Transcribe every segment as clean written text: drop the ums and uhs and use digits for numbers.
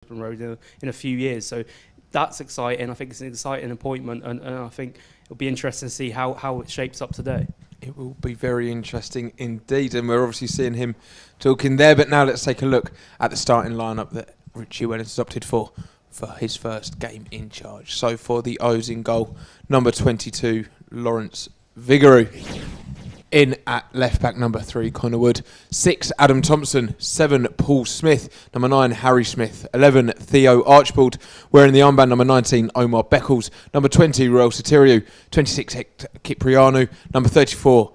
Clipperton Road in a few years. So that's exciting. I think it's an exciting appointment, and I think it'll be interesting to see how it shapes up today. It will be very interesting indeed, and we're obviously seeing him talking there. But now let's take a look at the starting lineup that Richie Wellens has opted for his first game in charge. So for the O's in goal, number 22, Lawrence Vigouroux. In at left back, number 3, Connor Wood. 6, Adam Thompson. 7, Paul Smith. Number 9, Harry Smith. 11, Theo Archibald. Wearing the armband, number 19, Omar Beckles. Number 20, Roel Soteriou. 26, Hector Kiprianou. Number 34,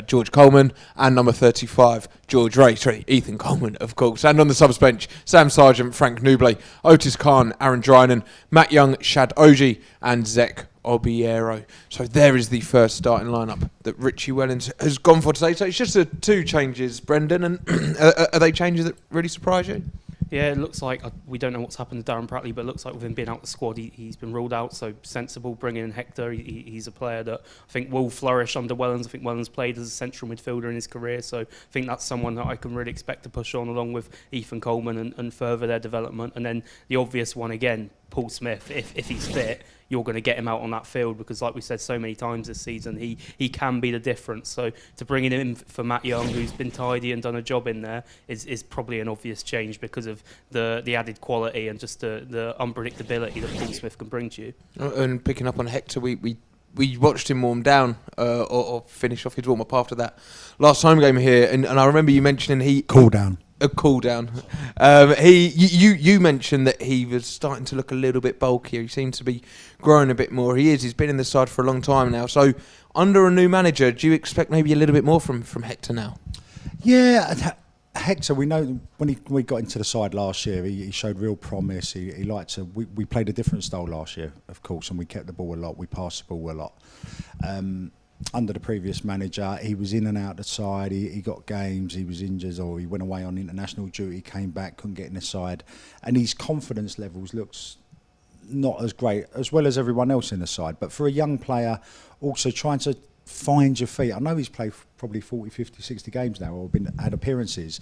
George Coleman. And number 35, George Ray. Sorry, Ethan Coleman, of course. And on the subs bench, Sam Sargent, Frank Nublé, Otis Khan, Aaron Drynan, Matt Young, Shad Oji, and Zek Obiero. So there is the first starting lineup that Richie Wellens has gone for today. So it's just 2 changes, Brendan, and are they changes that really surprise you? Yeah, it looks like, we don't know what's happened to Darren Prattley, but it looks like with him being out the squad, he's been ruled out. So sensible bringing in Hector. He's a player that I think will flourish under Wellens. I think Wellens played as a central midfielder in his career, so I think that's someone that I can really expect to push on, along with Ethan Coleman, and further their development. And then the obvious one again, Paul Smith. If he's fit, you're going to get him out on that field, because like we said so many times this season, he can be the difference. So to bring him in for Matt Young, who's been tidy and done a job in there, is probably an obvious change because of the added quality and just the unpredictability that Paul Smith can bring to you. And picking up on Hector, we watched him warm down or finish off his warm-up after that last home game here, and I remember you mentioning cool down. A cool down. You mentioned that he was starting to look a little bit bulkier. He seemed to be growing a bit more. He's been in the side for a long time now. So under a new manager, do you expect maybe a little bit more from Hector now? Yeah, Hector, we know when we got into the side last year, he showed real promise. He liked to. We played a different style last year, of course, and we kept the ball a lot. We passed the ball a lot. Under the previous manager, he was in and out the side. He got games. He was injured, or he went away on international duty. Came back, couldn't get in the side, and his confidence levels looks not as great as well as everyone else in the side. But for a young player, also trying to find your feet. I know he's played probably 40, 50, 60 games now, or had appearances,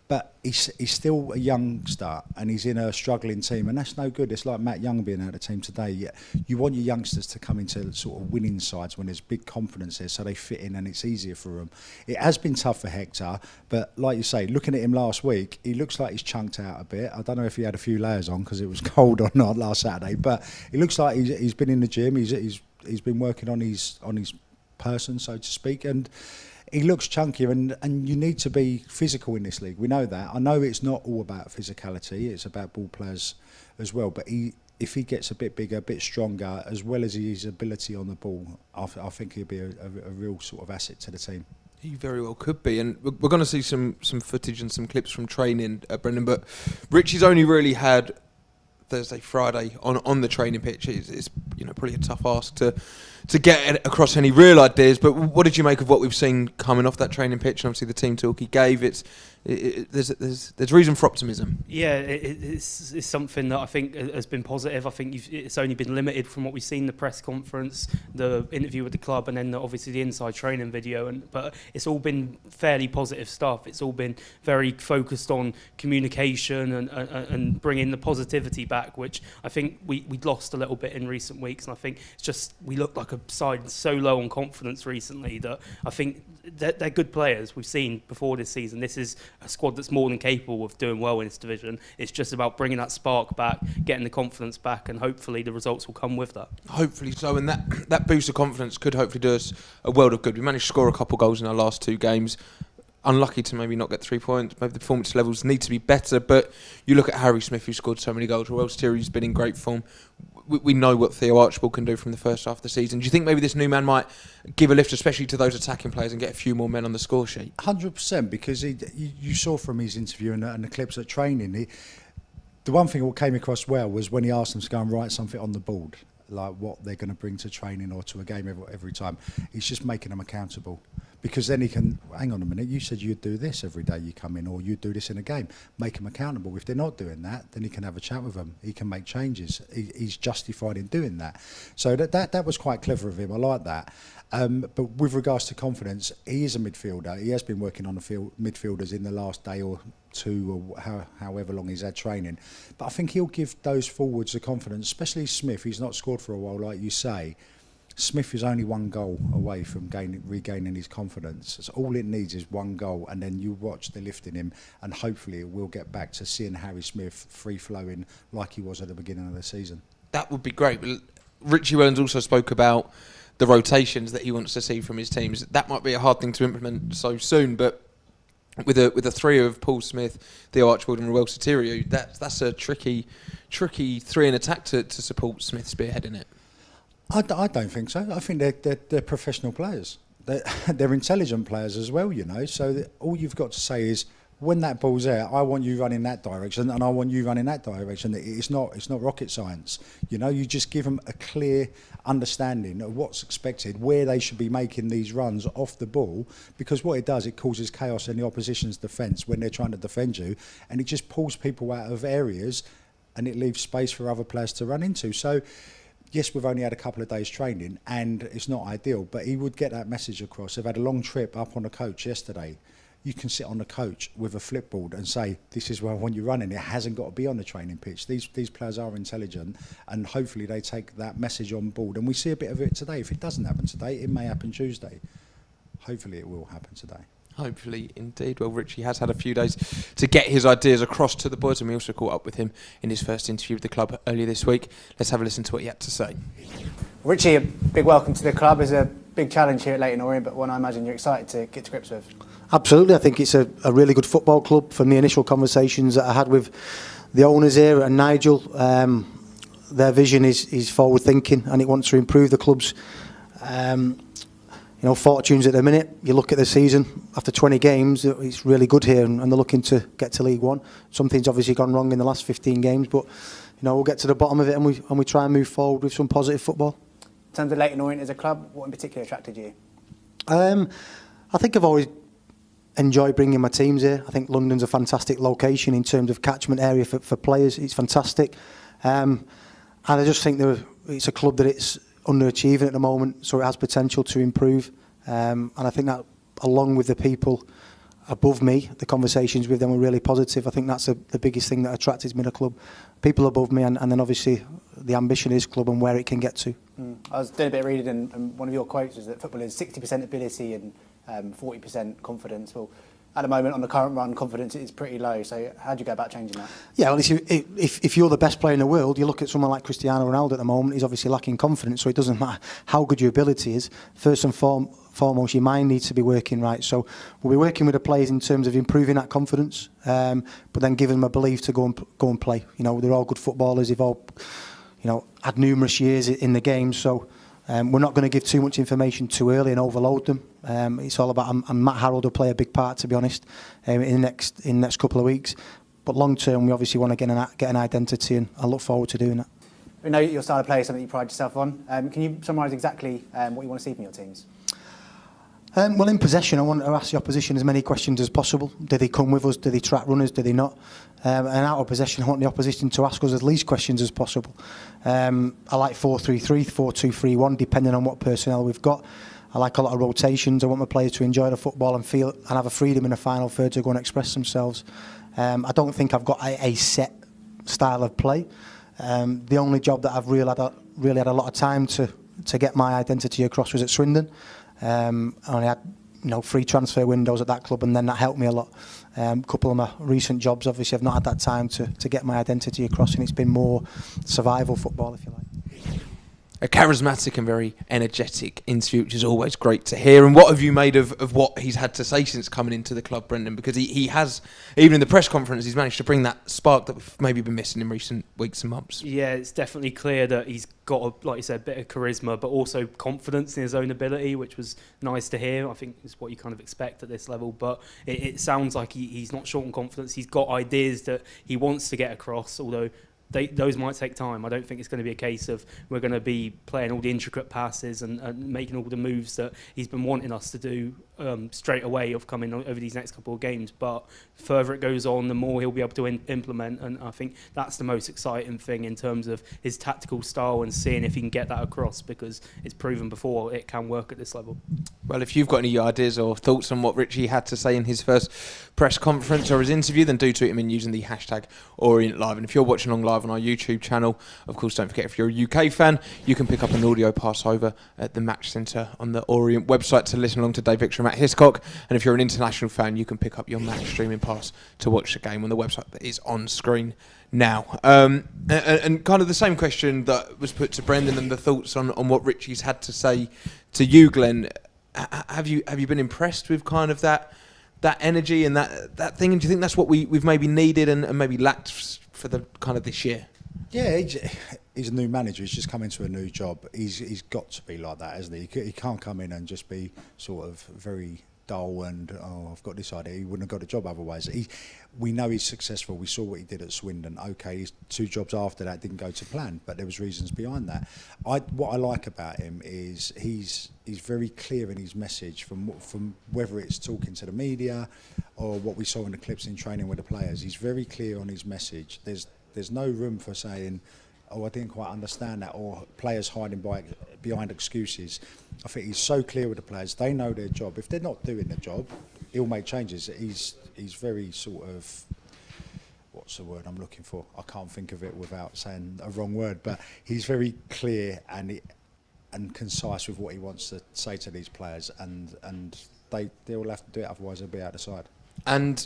but he's still a youngster, and he's in a struggling team, and that's no good. It's like Matt Young being out of the team today. You want your youngsters to come into sort of winning sides when there's big confidence there, so they fit in and it's easier for them. It has been tough for Hector, but like you say, looking at him last week, he looks like he's chunked out a bit. I don't know if he had a few layers on because it was cold or not last Saturday, but it looks like he's been in the gym. He's been working on his person, so to speak, and he looks chunkier, and you need to be physical in this league. We know that. I know it's not all about physicality, it's about ball players as well, but if he gets a bit bigger, a bit stronger, as well as his ability on the ball, I think he'll be a real sort of asset to the team. He very well could be, and we're going to see some footage and some clips from training, Brendan, but Richie's only really had Thursday, Friday on the training pitch. It's probably a tough ask to get across any real ideas. But what did you make of what we've seen coming off that training pitch? And obviously the team talk he gave. There's reason for optimism. Yeah, it's something that I think has been positive. I think it's only been limited from what we've seen, the press conference, the interview with the club, and then obviously the inside training video. But it's all been fairly positive stuff. It's all been very focused on communication and bringing the positivity back, which I think we'd lost a little bit in recent weeks. And I think it's just we look like a side so low on confidence recently that I think they're good players. We've seen before this season. This is a squad that's more than capable of doing well in this division. It's just about bringing that spark back, getting the confidence back, and hopefully the results will come with that. Hopefully so, and that boost of confidence could hopefully do us a world of good. We managed to score a couple of goals in our last 2 games. Unlucky to maybe not get 3 points. Maybe the performance levels need to be better, but you look at Harry Smith, who scored so many goals. Roel Soteriou's been in great form. We know what Theo Archibald can do from the first half of the season. Do you think maybe this new man might give a lift, especially to those attacking players, and get a few more men on the score sheet? 100%, because you saw from his interview and the clips at training, the one thing that came across well was when he asked them to go and write something on the board, like what they're going to bring to training or to a game every time. He's just making them accountable. because then he can, hang on a minute, you said you'd do this every day you come in, or you'd do this in a game. Make them accountable. If they're not doing that, then he can have a chat with them. He can make changes. He's justified in doing that. So that was quite clever of him. I like that. But with regards to confidence, he is a midfielder. He has been working on the midfielders in the last day or two, or however long he's had training. But I think he'll give those forwards the confidence, especially Smith. He's not scored for a while, like you say. Smith is only one goal away from regaining his confidence. So all it needs is one goal, and then you watch the lift in him, and hopefully we'll get back to seeing Harry Smith free-flowing like he was at the beginning of the season. That would be great. But Richie Wellens also spoke about the rotations that he wants to see from his teams. That might be a hard thing to implement so soon, but with a three of Paul Smith, Theo Archibald and Ruel Sotirio, that's a tricky three in attack to support Smith spearheading it. I don't think so. I think they're professional players. They're intelligent players as well, you know. So all you've got to say is, when that ball's out, I want you running that direction, and I want you running that direction. It's not rocket science, you know. You just give them a clear understanding of what's expected, where they should be making these runs off the ball, because what it does, it causes chaos in the opposition's defence when they're trying to defend you, and it just pulls people out of areas, and it leaves space for other players to run into. So yes, we've only had a couple of days training, and it's not ideal, but he would get that message across. They've had a long trip up on the coach yesterday. You can sit on the coach with a flipboard and say, this is where I want you running. It hasn't got to be on the training pitch. These players are intelligent, and hopefully they take that message on board. And we see a bit of it today. If it doesn't happen today, it may happen Tuesday. Hopefully it will happen today. Hopefully, indeed. Well, Richie has had a few days to get his ideas across to the boys, and we also caught up with him in his first interview with the club earlier this week. Let's have a listen to what he had to say. Richie, a big welcome to the club. It's a big challenge here at Leyton Orient, but one I imagine you're excited to get to grips with. Absolutely. I think it's a really good football club. From the initial conversations that I had with the owners here and Nigel, their vision is forward thinking, and it wants to improve the club's fortunes at the minute. You look at the season, after 20 games, it's really good here, and they're looking to get to League One. Something's obviously gone wrong in the last 15 games, but we'll get to the bottom of it, and we try and move forward with some positive football. In terms of Leyton Orient as a club, what in particular attracted you? I think I've always enjoyed bringing my teams here. I think London's a fantastic location in terms of catchment area for players. It's fantastic. And I just think it's a club that it's underachieving at the moment, so it has potential to improve. And I think that, along with the people above me, the conversations with them were really positive. I think that's the biggest thing that attracted me to the club. People above me, and then obviously the ambition is club and where it can get to. I was doing a bit of reading, and one of your quotes was that football is 60% ability and 40% confidence. Well, at the moment, on the current run, confidence is pretty low. So how do you go about changing that? Yeah, well, if you're the best player in the world, you look at someone like Cristiano Ronaldo at the moment, he's obviously lacking confidence, so it doesn't matter how good your ability is. First and foremost, your mind needs to be working right. So we'll be working with the players in terms of improving that confidence, but then giving them a belief to go and play. They're all good footballers. They've all had numerous years in the game, so we're not going to give too much information too early and overload them. It's all about, and Matt Harrold will play a big part, to be honest, in the next couple of weeks. But long term, we obviously want to get an identity, and I look forward to doing that. We know your style of play is something you pride yourself on. Can you summarise exactly what you want to see from your teams? Well, in possession, I want to ask the opposition as many questions as possible. Do they come with us? Do they track runners? Do they not? And out of possession, I want the opposition to ask us as least questions as possible. I like 4-3-3, 4-2-3-1, depending on what personnel we've got. I like a lot of rotations. I want my players to enjoy the football and feel and have a freedom in the final third to go and express themselves. I don't think I've got a set style of play. The only job that I've really had a lot of time to get my identity across was at Swindon. I only had 3 transfer windows at that club, and then that helped me a lot. A couple of my recent jobs, obviously, I've not had that time to get my identity across, and it's been more survival football, if you like. A charismatic and very energetic interview, which is always great to hear. And what have you made of what he's had to say since coming into the club, Brendan? Because he has, even in the press conference, he's managed to bring that spark that we've maybe been missing in recent weeks and months. Yeah, it's definitely clear that he's got, like you said, a bit of charisma, but also confidence in his own ability, which was nice to hear. I think it's what you kind of expect at this level. But it sounds like he's not short on confidence. He's got ideas that he wants to get across, although those might take time. I don't think it's going to be a case of we're going to be playing all the intricate passes and making all the moves that he's been wanting us to do straight away of coming over these next couple of games, but the further it goes on, the more he'll be able to implement, and I think that's the most exciting thing in terms of his tactical style and seeing if he can get that across, because it's proven before it can work at this level. Well, if you've got any ideas or thoughts on what Richie had to say in his first press conference or his interview, then do tweet him in using the hashtag #OrientLive. And if you're watching along live on our YouTube channel, of course, don't forget, if you're a UK fan, you can pick up an audio pass over at the Match Centre on the Orient website to listen along to Dave Victor and Matt Hiscock. And if you're an international fan, you can pick up your match streaming pass to watch the game on the website that is on screen now. And kind of the same question that was put to Brendan, and the thoughts on what Richie's had to say to you, Glenn. Have you been impressed with kind of that energy and that thing? And do you think that's what we've maybe needed and maybe lacked for the kind of this year? Yeah, he's a new manager. He's just come into a new job. He's got to be like that, hasn't he? He can't come in and just be sort of very dull and, I've got this idea. He wouldn't have got a job otherwise. We know he's successful. We saw what he did at Swindon. Okay, his 2 jobs after that didn't go to plan, but there was reasons behind that. What I like about him is he's very clear in his message from whether it's talking to the media or what we saw in the clips in training with the players. He's very clear on his message. There's no room for saying, I didn't quite understand that, or players hiding behind excuses. I think he's so clear with the players. They know their job. If they're not doing their job, he'll make changes. He's very sort of, what's the word I'm looking for? I can't think of it without saying a wrong word, but he's very clear and concise with what he wants to say to these players, and they will have to do it, otherwise they'll be out the side. And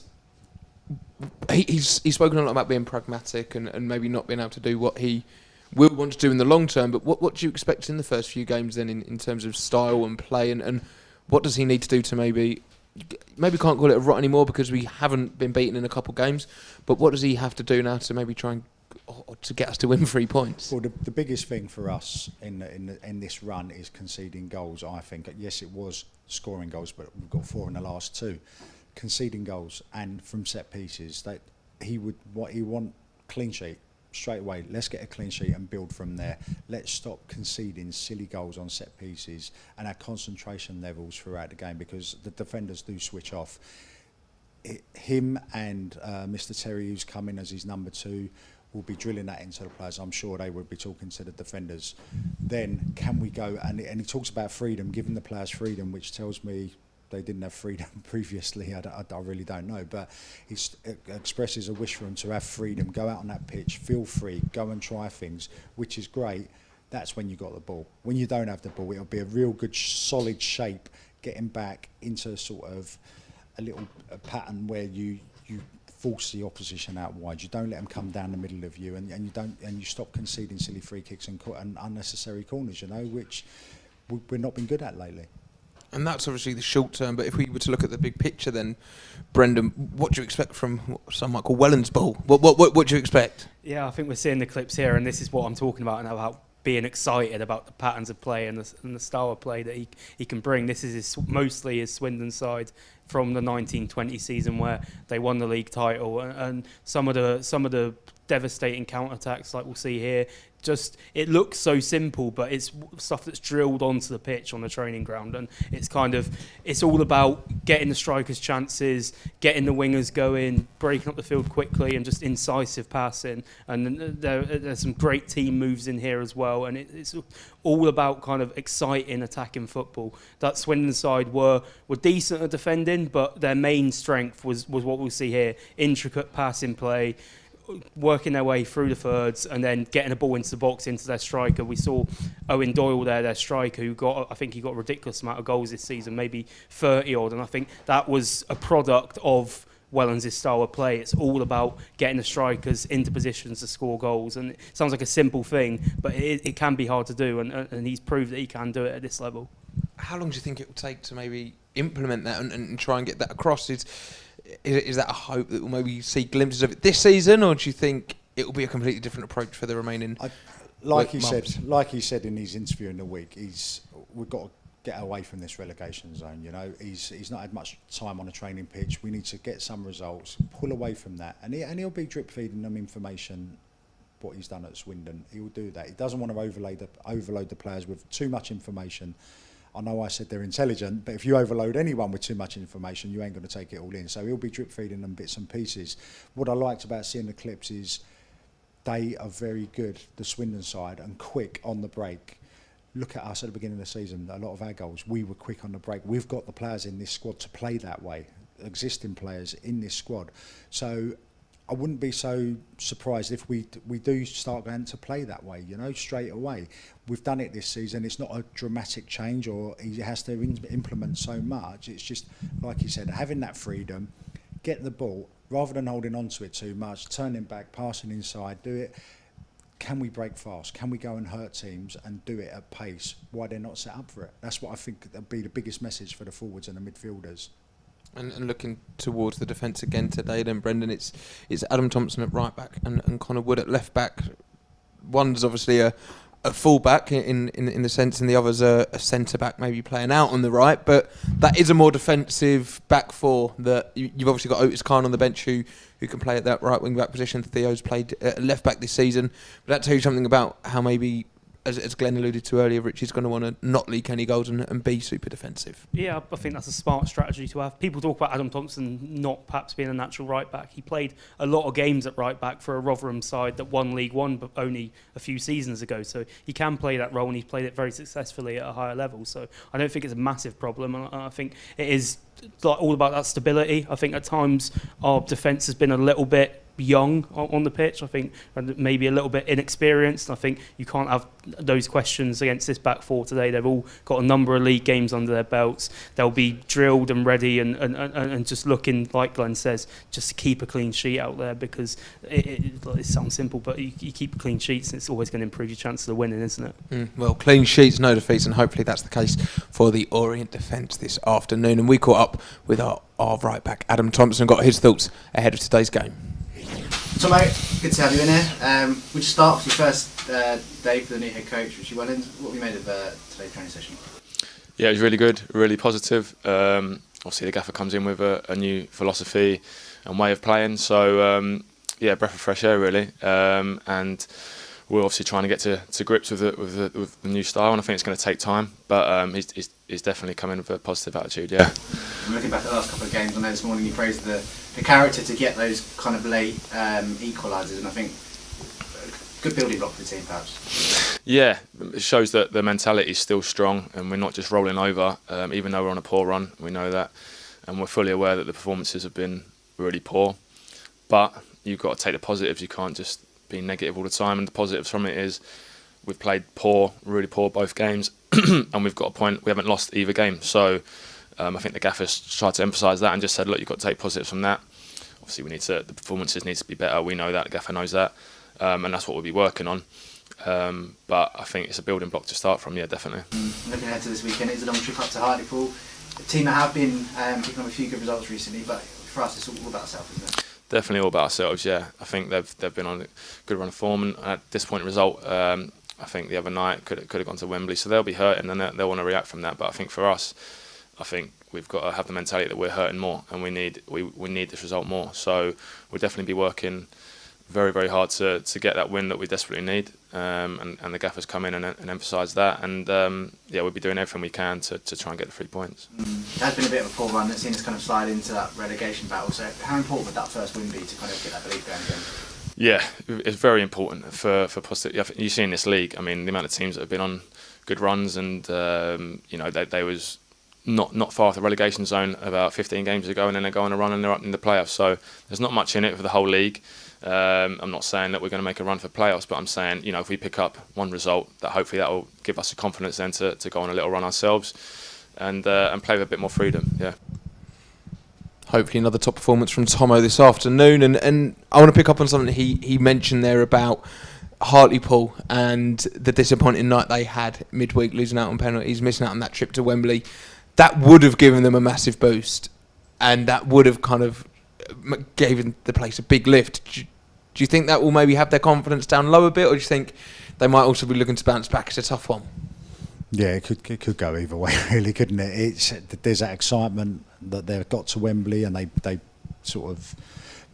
he's spoken a lot about being pragmatic and maybe not being able to do what he will want to do in the long term, but what do you expect in the first few games then in terms of style and play, and what does he need to do to maybe can't call it a rot anymore because we haven't been beaten in a couple of games, but what does he have to do now to maybe try and to get us to win 3 points? Well, the biggest thing for us in this run is conceding goals, I think. Yes, it was scoring goals, but we've got 4 in the last 2. Conceding goals and from set pieces, that he want clean sheet straight away. Let's get a clean sheet and build from there. Let's stop conceding silly goals on set pieces and our concentration levels throughout the game, because the defenders do switch off. Him and Mr. Terry, who's coming as his number 2, will be drilling that into the players. I'm sure they would be talking to the defenders. Then can we go, and he talks about freedom, giving the players freedom, which tells me they didn't have freedom previously. I really don't know, but he expresses a wish for them to have freedom, go out on that pitch, feel free, go and try things, which is great. That's when you got the ball. When you don't have the ball, it'll be a real good solid shape, getting back into sort of a pattern where you force the opposition out wide. You don't let them come down the middle of you, and you stop conceding silly free kicks and unnecessary corners, which we've not been good at lately. And that's obviously the short term, but if we were to look at the big picture then, Brendan, what do you expect from what some might call Wellens ball? What do you expect? Yeah, I think we're seeing the clips here, and this is what I'm talking about, and about being excited about the patterns of play and the style of play that he can bring. This is mostly his Swindon side from the 1920 season where they won the league title, and some of the devastating counter-attacks like we'll see here. Just, it looks so simple, but it's stuff that's drilled onto the pitch on the training ground, and it's all about getting the strikers' chances, getting the wingers going, breaking up the field quickly, and just incisive passing. And there's some great team moves in here as well, and it's all about kind of exciting attacking football. That Swindon side were decent at defending, but their main strength was what we'll see here: intricate passing play, working their way through the thirds, and then getting a ball into the box into their striker. We saw Owen Doyle there, their striker, who got a ridiculous amount of goals this season, maybe 30 odd, and I think that was a product of Wellens' style of play. It's all about getting the strikers into positions to score goals, and it sounds like a simple thing, but it can be hard to do, and he's proved that he can do it at this level. How long do you think it will take to maybe implement that and try and get that across? Is that a hope that we'll maybe see glimpses of it this season, or do you think it will be a completely different approach for the remaining like he said in his interview in the week, we've got to get away from this relegation zone. He's not had much time on a training pitch. We need to get some results, pull away from that, and he'll be drip feeding them information. What he's done at Swindon, he will do that. He doesn't want to overload the players with too much information, I know I said they're intelligent, but if you overload anyone with too much information, you ain't going to take it all in. So he'll be drip feeding them bits and pieces. What I liked about seeing the clips is they are very good, the Swindon side, and quick on the break. Look at us at the beginning of the season, a lot of our goals, we were quick on the break. We've got the players in this squad to play that way, existing players in this squad. So I wouldn't be so surprised if we do start going to play that way, you know, straight away. We've done it this season. It's not a dramatic change or he has to implement so much. It's just, like you said, having that freedom, get the ball, rather than holding on to it too much, turning back, passing inside, do it. Can we break fast? Can we go and hurt teams and do it at pace? Why they're not set up for it? That's what I think would be the biggest message for the forwards and the midfielders. And looking towards the defence again today, then Brendan, it's Adam Thompson at right back and Connor Wood at left back. One's obviously a full back in the sense, and the other's a centre back, maybe playing out on the right. But that is a more defensive back four. That you've obviously got Otis Khan on the bench who can play at that right wing back position. Theo's played left back this season. But that tells you something about how maybe, as Glenn alluded to earlier, Richie's going to want to not leak any goals and be super defensive. Yeah, I think that's a smart strategy to have. People talk about Adam Thompson not perhaps being a natural right back. He played a lot of games at right back for a Rotherham side that won League One but only a few seasons ago. So he can play that role, and he's played it very successfully at a higher level. So I don't think it's a massive problem. And I think it is like all about that stability. I think at times our defence has been a little bit young on the pitch. I think maybe a little bit inexperienced. I think you can't have those questions against this back four today. They've all got a number of league games under their belts. They'll be drilled and ready and just looking, like Glenn says, just to keep a clean sheet out there, because it sounds simple, but you keep clean sheets and it's always going to improve your chances of winning, isn't it? Well, clean sheets, no defeats, and hopefully that's the case for the Orient defence this afternoon. And we caught up with our right back, Adam Thompson, got his thoughts ahead of today's game. So mate, good to have you in here. We'll just start with your first day for the new head coach, Richie Wellens. What have you made of today's training session? Yeah, it was really good, really positive. Obviously the gaffer comes in with a new philosophy and way of playing, so yeah, breath of fresh air really. And we're obviously trying to get to grips with the new style, and I think it's going to take time, but he's definitely come in with a positive attitude, yeah. I'm looking back at the last couple of games. I know this morning you praised the character to get those kind of late equalisers, and I think a good building block for the team perhaps. Yeah, it shows that the mentality is still strong and we're not just rolling over, even though we're on a poor run, we know that, and we're fully aware that the performances have been really poor, but you've got to take the positives. You can't just be negative all the time, and the positives from it is we've played poor, really poor both games and we've got a point, we haven't lost either game, so I think the gaffers tried to emphasise that and just said, look, you've got to take positives from that. Obviously the performances need to be better, we know that, the gaffer knows that, and that's what we'll be working on, but I think it's a building block to start from, yeah, definitely. Looking ahead to this weekend, it's a long trip up to Hartlepool, a team that have been picking up a few good results recently, but for us it's all about ourselves, isn't it? Definitely all about ourselves, yeah. I think they've been on a good run of form, and at this point result, I think the other night could have gone to Wembley, so they'll be hurting and they'll want to react from that. But I think for us, I think we've got to have the mentality that we're hurting more, and we need this result more. So we'll definitely be working very, very hard to get that win that we desperately need, and the gaffers come in and emphasise that, and yeah, we'll be doing everything we can to try and get the 3 points. It has been a bit of a poor run. It's seen us kind of slide into that relegation battle. So how important would that first win be to kind of get that belief going again? Yeah, it's very important for positive. You see in this league, I mean, the amount of teams that have been on good runs, and you know, they was not far off the relegation zone about 15 games ago, and then they go on a run and they're up in the playoffs. So there's not much in it for the whole league. I'm not saying that we're going to make a run for playoffs, but I'm saying, you know, if we pick up one result, that hopefully that will give us the confidence then to go on a little run ourselves and play with a bit more freedom. Yeah. Hopefully another top performance from Tomo this afternoon, and I want to pick up on something he mentioned there about Hartlepool and the disappointing night they had midweek, losing out on penalties, missing out on that trip to Wembley. That would have given them a massive boost, and that would have kind of given the place a big lift. Do you think that will maybe have their confidence down low a bit, or do you think they might also be looking to bounce back? It's a tough one. Yeah, it could go either way, really, couldn't it? There's that excitement that they've got to Wembley, and they sort of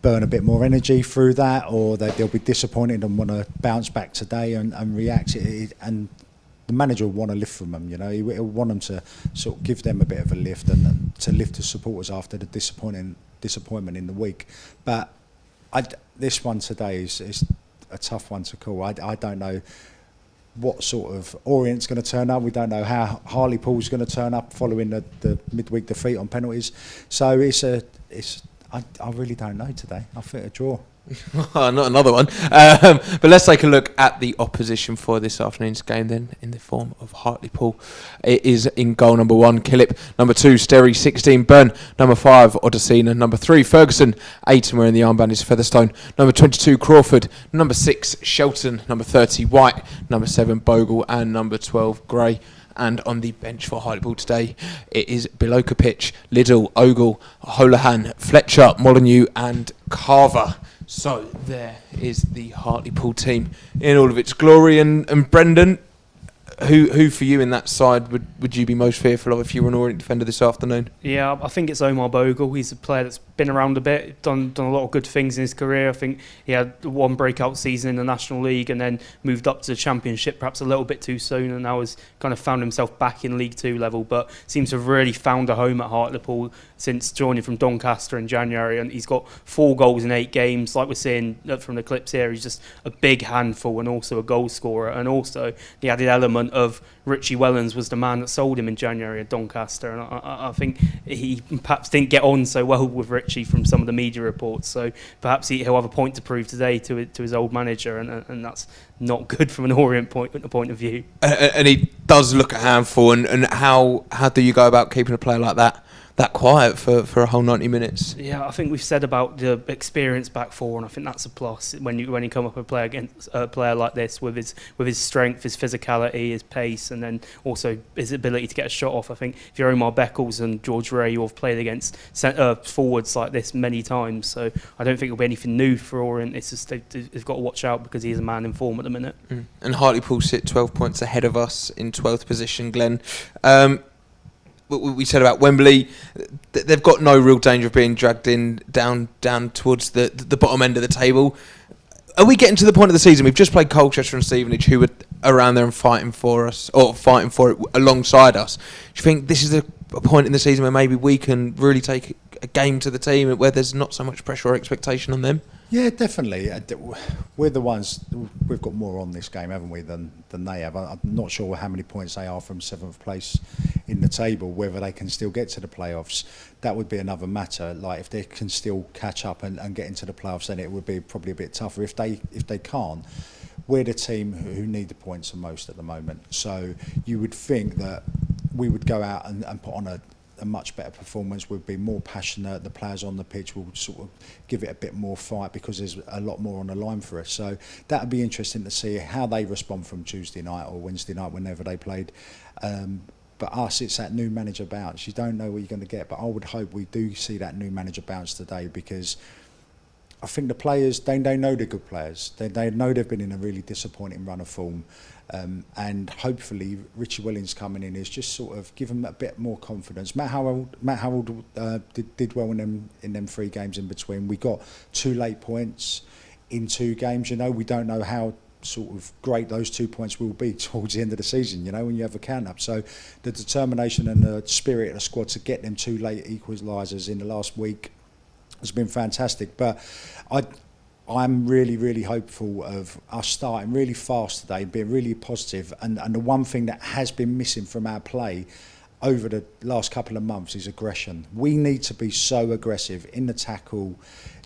burn a bit more energy through that, or they'll be disappointed and want to bounce back today and react. And the manager will want to lift from them. He'll want them to sort of give them a bit of a lift and to lift the supporters after the disappointment in the week. But this one today is a tough one to call. I don't know what sort of Orient's going to turn up. We don't know how Hartlepool's going to turn up following the midweek defeat on penalties. So I really don't know today. I think a draw. Not another one. But let's take a look at the opposition for this afternoon's game then, in the form of Hartlepool. It is in goal number 1, Killip. Number 2, Sterry. 16, Byrne. Number 5, Odessina. Number 3, Ferguson. 8, and wearing the armband is Featherstone. Number 22, Crawford. Number 6, Shelton. Number 30, White. Number 7, Bogle. And number 12, Gray. And on the bench for Hartlepool today, it is Bilokovic, Liddell, Ogle, Holohan, Fletcher, Molyneux and Carver. So there is the Hartlepool team in all of its glory. And Brendan, who for you in that side would you be most fearful of if you were an Orient defender this afternoon? Yeah, I think it's Omar Bogle. He's a player that's been around a bit, done a lot of good things in his career. I think he had one breakout season in the National League and then moved up to the Championship perhaps a little bit too soon, and now has kind of found himself back in League 2 level, but seems to have really found a home at Hartlepool since joining from Doncaster in January. And he's got 4 goals in 8 games. Like we're seeing from the clips here, he's just a big handful and also a goal scorer. And also the added element of Richie Wellens was the man that sold him in January at Doncaster, and I think he perhaps didn't get on so well with Richie from some of the media reports, so perhaps he'll have a point to prove today to his old manager, and that's not good from an Orient point of view. And he does look a handful, and how do you go about keeping a player like that quiet for a whole 90 minutes? Yeah, I think we've said about the experienced back four, and I think that's a plus when you come up and play against a player like this with his strength, his physicality, his pace, and then also his ability to get a shot off. I think if you're Omar Beckles and George Ray, you've played against forwards like this many times, so I don't think it'll be anything new for Orient. It's just they've got to watch out because he is a man in form at the minute. And Hartlepool sit 12 points ahead of us in 12th position, Glenn. What we said about Wembley, they've got no real danger of being dragged down towards the bottom end of the table. Are we getting to the point of the season? We've just played Colchester and Stevenage, who were around there and fighting for us, or fighting for it alongside us. Do you think this is a point in the season where maybe we can really take a game to the team where there's not so much pressure or expectation on them? Yeah, definitely. We're the ones, we've got more on this game, haven't we, than they have. I'm not sure how many points they are from 7th place in the table, whether they can still get to the playoffs. That would be another matter. Like, if they can still catch up and get into the playoffs, then it would be probably a bit tougher. If they can't, we're the team who need the points the most at the moment. So you would think that we would go out and put on a much better performance. We'd be more passionate. The players on the pitch will sort of give it a bit more fight because there's a lot more on the line for us. So that would be interesting to see how they respond from Tuesday night or Wednesday night, whenever they played. But us, it's that new manager bounce. You don't know what you're going to get, but I would hope we do see that new manager bounce today, because I think the players, they know they're good players. They know they've been in a really disappointing run of form. And hopefully Richie Wellens coming in is just sort of give them a bit more confidence. Matt Howard did well in them 3 games in between. We got 2 late points in 2 games. We don't know how sort of great those 2 points will be towards the end of the season, when you have a count up. So the determination and the spirit of the squad to get them 2 late equalisers in the last week has been fantastic. But I'm really, really hopeful of us starting really fast today, being really positive. And the one thing that has been missing from our play over the last couple of months is aggression. We need to be so aggressive in the tackle,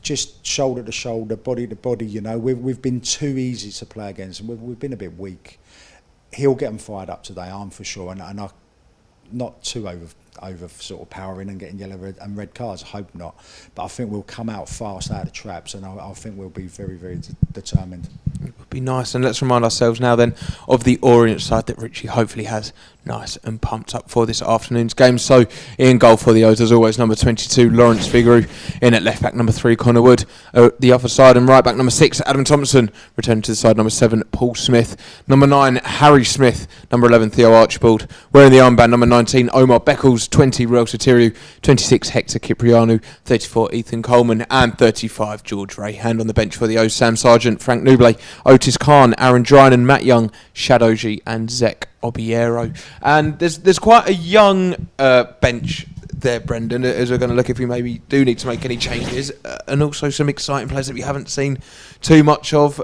just shoulder to shoulder, body to body. We've been too easy to play against, and we've been a bit weak. He'll get them fired up today, I'm for sure, and I'm not too over sort of powering and getting yellow and red cards. I hope not, but I think we'll come out fast out of the traps, and I think we'll be very, very determined. It would be nice. And let's remind ourselves now then of the Orient side that Richie hopefully has nice and pumped up for this afternoon's game. So in goal for the O's, as always, number 22 Lawrence Figueroa. In at left back, number 3 Connor Wood. The other side, and right back, number 6 Adam Thompson. Returning to the side, number 7 Paul Smith. Number 9 Harry Smith. Number 11 Theo Archibald. Wearing the armband, number 19 Omar Beckles. 20 Real Soteriou. 26 Hector Cipriano. 34 Ethan Coleman. And 35 George Ray. Hand on the bench for the O's, Sam Sargent, Frank Nublet, Otis Khan, Aaron Drynan, Matt Young, Shadoji and Zek Obiero. And there's quite a young bench there, Brendan, as we're going to look if we maybe do need to make any changes, and also some exciting players that we haven't seen too much of.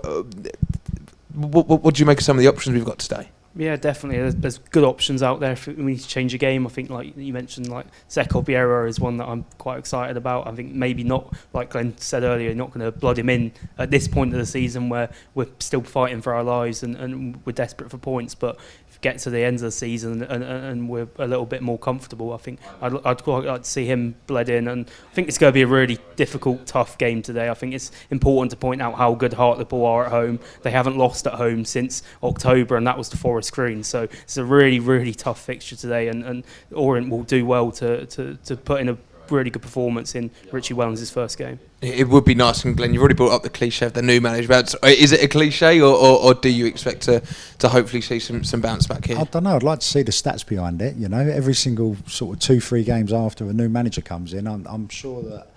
What do you make of some of the options we've got today? Yeah, definitely. There's good options out there if we need to change a game. I think, like you mentioned, like Zek Obiero is one that I'm quite excited about. I think maybe not, like Glenn said earlier, not going to blood him in at this point of the season where we're still fighting for our lives and we're desperate for points. But if we get to the end of the season and we're a little bit more comfortable, I think I'd quite like to see him bled in. And I think it's going to be a really difficult, tough game today. I think it's important to point out how good Hartlepool are at home. They haven't lost at home since October, and that was the Forest Green. So it's a really, really tough fixture today, and Orient will do well to put in a really good performance in Richie Wellens' first game. It would be nice, and Glenn, you've already brought up the cliche of the new management. Is it a cliche, or do you expect to hopefully see some bounce back here? I don't know. I'd like to see the stats behind it. You know, every single sort of 2-3 games after a new manager comes in, I'm sure that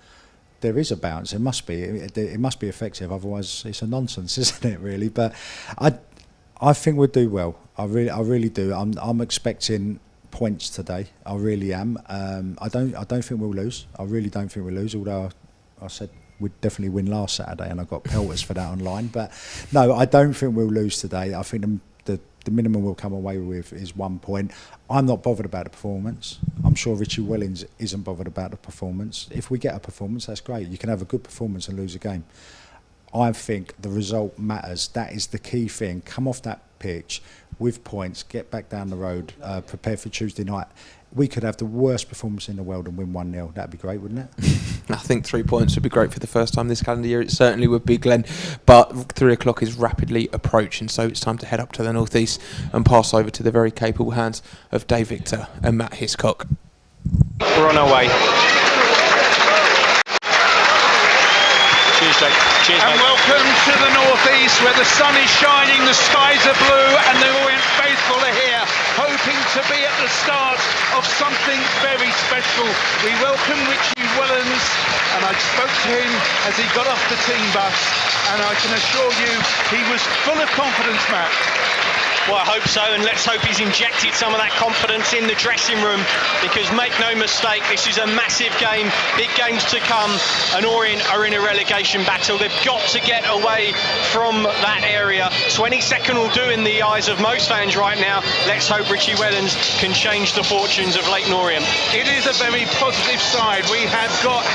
there is a bounce. It must be. It must be effective. Otherwise, it's a nonsense, isn't it? Really, but I think we'll do well. I really do. I'm expecting points today. I really am. I don't think we'll lose. I really don't think we'll lose. Although I said we'd definitely win last Saturday, and I got pelters for that online. But no, I don't think we'll lose today. I think the minimum we'll come away with is 1 point. I'm not bothered about the performance. I'm sure Richie Wellens isn't bothered about the performance. If we get a performance, that's great. You can have a good performance and lose a game. I think the result matters. That is the key thing. Come off that pitch with points, get back down the road, prepare for Tuesday night. We could have the worst performance in the world and win 1-0. That'd be great, wouldn't it? I think 3 points would be great for the first time this calendar year. It certainly would be, Glenn. But 3 o'clock is rapidly approaching, so it's time to head up to the northeast and pass over to the very capable hands of Dave Victor and Matt Hiscock. We're on our way. Cheers, Dave. Cheers, and mate. welcome to the northeast, where the sun is shining, the skies are blue, and the Orient faithful are here, hoping to be at the start of something very special. We welcome Richie Wellens, and I spoke to him as he got off the team bus, and I can assure you he was full of confidence, Matt. Well, I hope so, and let's hope he's injected some of that confidence in the dressing room, because make no mistake, this is a massive game, big games to come, and Orient are in a relegation battle. They've got to get away from that area. 22nd will do in the eyes of most fans right now. Let's hope Richie Wellens can change the fortunes of Leyton Orient. It is a very positive side. We have got